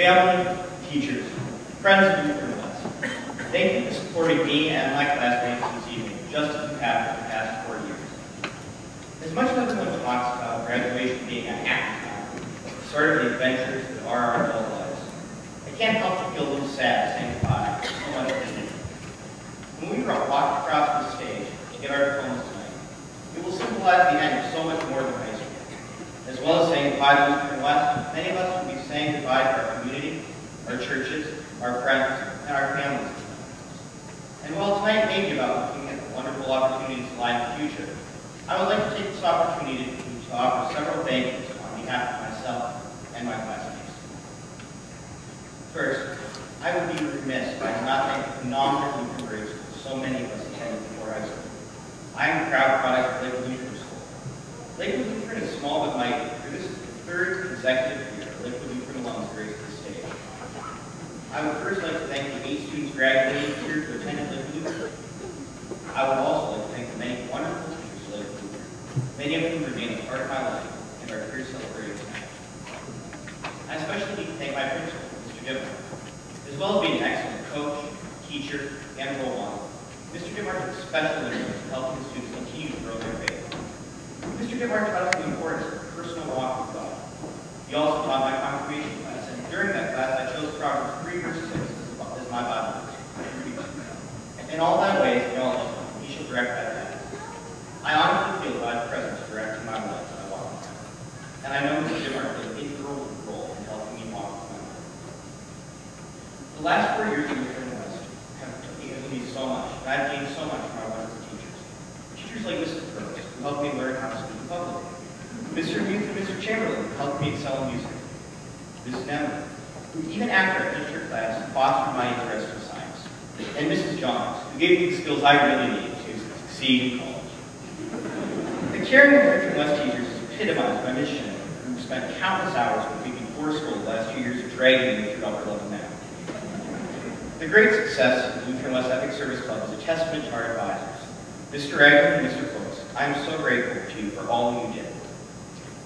family, teachers, friends of Lutheran West, thank you for supporting me and my classmates this evening, just as you have for the past 4 years. As much as everyone talks about graduation being a happy time, the start of the adventures that are our adult lives, I can't help but feel a little sad saying goodbye to so much of it. When we walk across the stage to get our diplomas tonight, it will symbolize the end of so much more than high school. As well as saying goodbye to Lutheran West, many of us will be saying goodbye to our community, our churches, our friends, and our families. And while tonight may be about looking at the wonderful opportunities that lie in the future, I would like to take this opportunity to offer several thank yous on behalf of myself and my classmates. First, I would be remiss if I did not thank the phenomenal Lutheran grade school so many of us attended before high school. I am a proud product of Lakewood Lutheran School. Lakewood Lutheran is small but mighty, for this is the third consecutive year Lakewood Lutheran alums graced this stage. I would first like to thank the 8 students graduating here who attended Lakewood Lutheran. I would also like to thank the many wonderful teachers at Lakewood Lutheran, many of whom remain a part of my life and are here celebrating tonight. I especially need to thank my principal, Mr. Gibber. As well as being an excellent coach, teacher, and role model, Mr. Gibber took special interest in helping the students continue to grow their faith. Mr. Gibber taught us the importance of personal walk with God. He also taught my confirmation class, and during that class I chose Proverbs 3 verse 6 as my Bible verse. In all thy ways acknowledge him, he shall direct thy path. I honestly feel God's presence directing my life as I walk with him. And I know Mr. Gibber played an integral role in helping me walk with him. The last 4 years of Lutheran West have given me so much, and I've gained so much from our wonderful teachers. Teachers like Mrs. Brooks, who helped me learn how to speak in public. Mr. Muth and Mr. Chamberlain helped me excel in music. Mrs. Nemeth, who even after I finished her class, fostered my interest in science. And Mrs. Johns, who gave me the skills I really need to succeed in college. The caring of Lutheran West teachers is epitomized by Ms. Shannon, who spent countless hours with me before school the last 2 years of dragging me through upper level math. The great success of the Lutheran West Ethics Service Club is a testament to our advisors, Mr. Egger and Mr. Brooks. I am so grateful to you for all you did.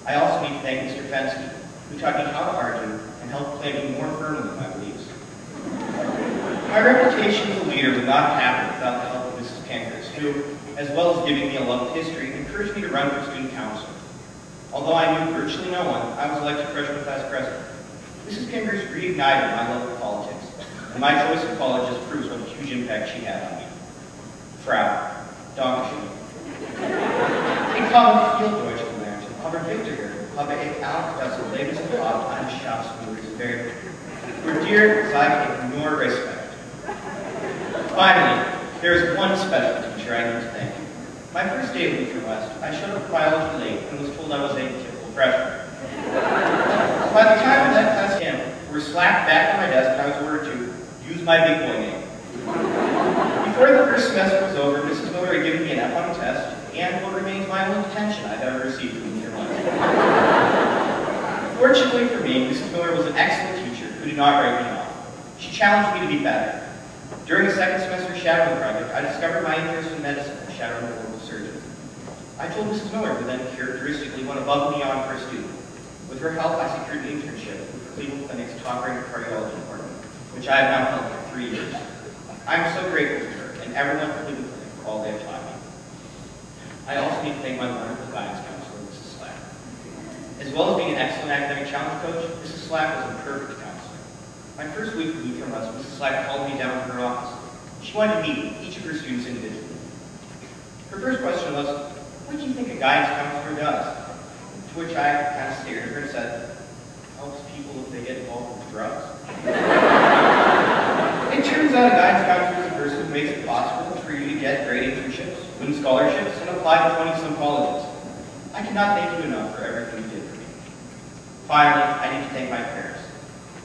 I also need to thank Mr. Fensky, who taught me how to argue and helped plant me more firmly in my beliefs. My reputation as a leader would not happen without the help of Mrs. Pankers, who, as well as giving me a love of history, encouraged me to run for student council. Although I knew virtually no one, I was elected freshman class president. Mrs. Pankers reignited my love of politics, and my choice of college just proves what a huge impact she had on me. Frau, Dankeschön. Ich habe viel Deutsch gelernt, aber Victor habe ich auch das Lebensentwurf eines Schaffensmüllers gelernt. For dir sage ich nur Respekt. Finally, there is one special teacher I need to thank. My first day at Lutheran West, I showed up biology late and was told I was a typical freshman. By the time that class came, we were slapped back on my desk and I was ordered to use my big boy name. Before the first semester was over, Mrs. Miller had given me an F on a test, and what remains my only detention I've ever received from Lutheran West. Fortunately for me, Mrs. Miller was an excellent teacher who did not write me off. She challenged me to be better. During the second semester shadowing project, I discovered my interest in medicine and shadowing a local surgeon. I told Mrs. Miller, who then characteristically went above and beyond for a student. With her help, I secured an internship with the Cleveland Clinic's top-rated cardiology department, which I have now held for 3 years. I am so grateful to her and everyone at Cleveland Clinic for all they have taught me. I also need to thank my wonderful guidance counselor, Mrs. Slack. As well as being an excellent academic challenge coach, Mrs. Slack was a perfect counselor. My first week of Lutheran West, Mrs. Slack called me down to her office. She wanted to meet with each of her students individually. Her first question was, what do you think a guidance counselor does? To which I kind of stared at her and said, helps people if they get involved with drugs. It turns out a guidance counselor is a person who makes it possible for you to get great internships, win scholarships, and apply to 20-some colleges. I cannot thank you enough for everything you did for me. Finally, I need to thank my parents.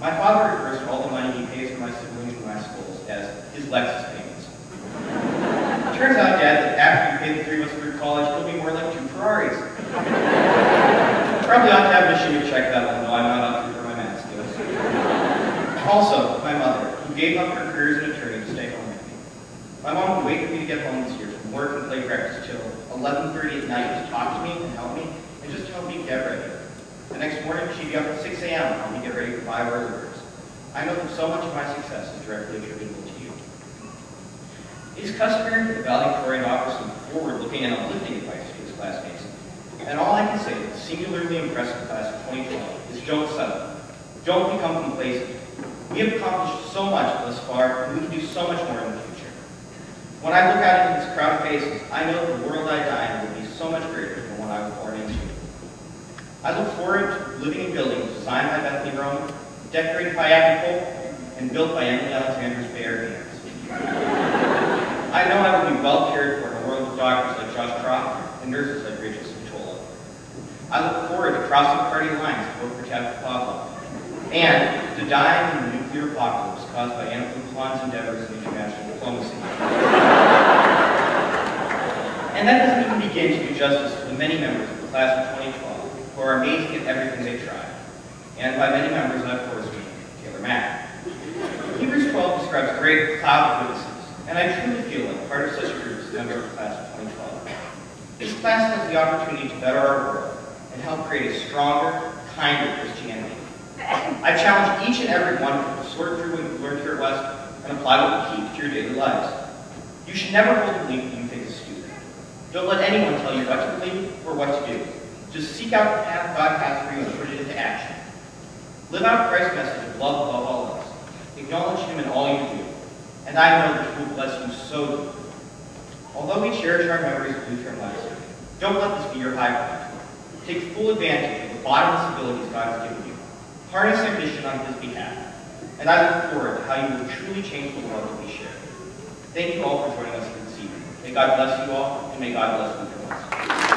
My father refers to all the money he pays for my siblings and my schools as his Lexus payments. It turns out, Dad, that after you pay the 3 of us for college, it'll be more like 2 Ferraris. Probably ought to have Michigan check that one, though I'm not up here for my math skills. Also, my mother, who gave up her career as an attorney to stay home with me. My mom would wait for me to get home this year from work and play practice till 11:30 at night to talk to me and help me, and just help me get ready. The next morning, she'd be up at 6 a.m. and help me get ready for 5 early birds. I know that so much of my success is directly attributable to you. It is customary for the valedictorian to offer some forward-looking and uplifting advice to his classmates, and all I can say to the singularly impressive class of 2012 is don't settle. Don't become complacent. We have accomplished so much thus far, and we can do so much more in the future. When I look out into this crowd of faces, I know the world I die in will be so much greater than the one I was born into. I look forward to living in buildings designed by Bethany Roman, decorated by Abby Cole, and built by Emily Alexander's bare hands. I know I will be well cared for in a world of doctors like Josh Croft and nurses like Rachel Spatola. I look forward to crossing party lines to vote for Tabitha Pavlov, and to dying in the nuclear apocalypse caused by Anna Plum's endeavors in international diplomacy. And that doesn't even begin to do justice to the many members of the class of 2012 who are amazing at everything they try. And by many members, I of course mean Taylor Mack. Hebrews 12 describes a great cloud of witnesses, and I truly feel like part of such a group is a member of the class of 2012. This class has the opportunity to better our world and help create a stronger, kinder Christianity. I challenge each and every one of you to sort through what you've learned here at West and apply what you teach to your daily lives. You should never hold a belief that you think is stupid. Don't let anyone tell you what to believe or what to do. Just seek out the path God has for you and put it into action. Live out Christ's message of love above all else. Acknowledge Him in all you do. And I know that He will bless you so deeply. Although we cherish our memories of Lutheran lives, don't let this be your high point. Take full advantage of the bottomless abilities God has given you. Harness ambition on His behalf. And I look forward to how you will truly change the world that we share. Thank you all for joining us here this evening. May God bless you all, and may God bless Lutheran West.